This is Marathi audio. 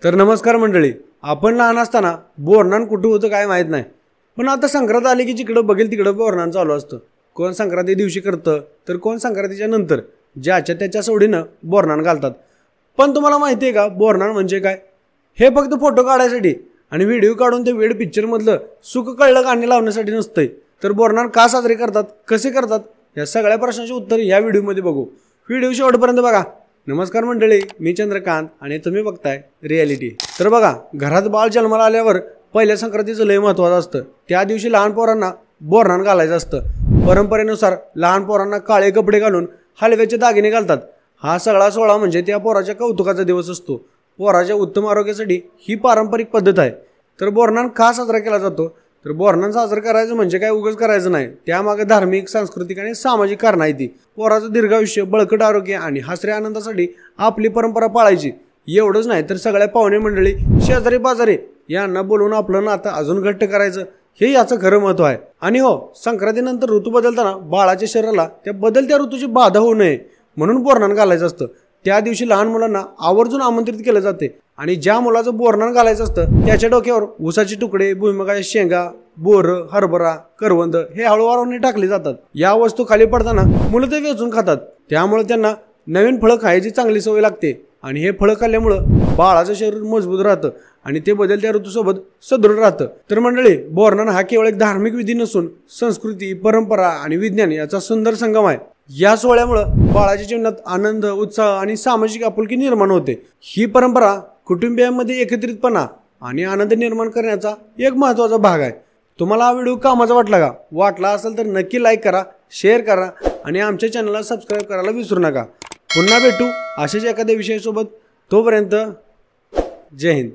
तर नमस्कार मंडळी, आपण लहान असताना बोरनान कुठं होतं काय माहीत नाही, पण आता संक्रांत आली की जिकडं बघेल तिकडं बोरनान चालू असतं. कोण संक्रांती दिवशी करतं तर कोण संक्रांतीच्या नंतर ज्याच्या त्याच्या सोडीनं बोरनान घालतात. पण तुम्हाला माहिती आहे का बोरनान म्हणजे काय? हे फक्त फोटो काढायसाठी आणि व्हिडिओ काढून ते वेड पिक्चरमधलं सुख कळलं गाणी लावण्यासाठी नसतंय. तर बोरनान का साजरे करतात, कसे करतात, या सगळ्या प्रश्नांची उत्तर या व्हिडिओमध्ये बघू. व्हिडिओ शेवटपर्यंत बघा. नमस्कार मंडळी, मी चंद्रकांत आणि तुम्ही बघताय रियालिटी. तर बघा, घरात बाळ जन्माला आल्यावर पहिल्या संक्रांतीचं लय महत्त्वाचं असतं. त्या दिवशी लहान पोरांना बोरनान घालायचं असतं. परंपरेनुसार लहान पोरांना काळे कपडे घालून हलव्याचे दागिने घालतात. हा सगळा सोहळा म्हणजे त्या पोराच्या कौतुकाचा दिवस असतो. पोराच्या उत्तम आरोग्यासाठी ही पारंपरिक पद्धत आहे. तर बोरनान का साजरा केला जातो? तर बोरनान साजरं करायचं म्हणजे काय उगाच करायचं नाही, त्यामागे धार्मिक, सांस्कृतिक आणि सामाजिक कारण आहे. ती पोराचं दीर्घायुष्य, बळकट आरोग्य आणि हसऱ्या आनंदासाठी आपली परंपरा पाळायची. एवढंच नाही तर सगळ्या पाहुणे मंडळी, शेजारी पाजारी यांना बोलवून आपलं नातं अजून घट्ट करायचं, हे याचं खरं महत्त्व आहे. आणि हो, संक्रांतीनंतर ऋतू बदलताना बाळाच्या शरीराला त्या बदलत्या ऋतूची बाधा होऊ नये म्हणून बोरनान घालायचं असतं. त्या दिवशी लहान मुलांना आवर्जून आमंत्रित केलं जाते आणि ज्या मुलाचं बोरनान घालायचं असतं त्याच्या डोक्यावर ऊसाचे तुकडे, भुईमुगाच्या शेंगा, बोर, हरभरा, करवंद हे हळूवारने टाकले जातात. या वस्तू खाली पडताना मुलं ते वेचून खातात. त्यामुळे त्यांना नवीन फळं खायची चांगली सवय लागते आणि हे फळं खाल्ल्यामुळं बाळाचं शरीर मजबूत राहतं आणि ते बदलत्या ऋतूसोबत सदृढ राहतं. तर मंडळी, बोरनान हा केवळ एक धार्मिक विधी नसून संस्कृती, परंपरा आणि विज्ञान याचा सुंदर संगम आहे. या सोहळ्यामुळं बाळाच्या जीवनात आनंद, उत्साह आणि सामाजिक आपुलकी निर्माण होते. ही परंपरा कुटुंबियांमध्ये एकत्रितपणा आणि आनंद निर्माण करण्याचा एक महत्त्वाचा भाग आहे. तुम्हाला हा व्हिडिओ कामाचा वाटला का? वाटला असेल तर नक्की लाईक करा, शेअर करा आणि आमच्या चॅनलला सबस्क्राईब करायला विसरू नका. पुन्हा भेटू अशाच एखाद्या विषयासोबत. तोपर्यंत जय हिंद.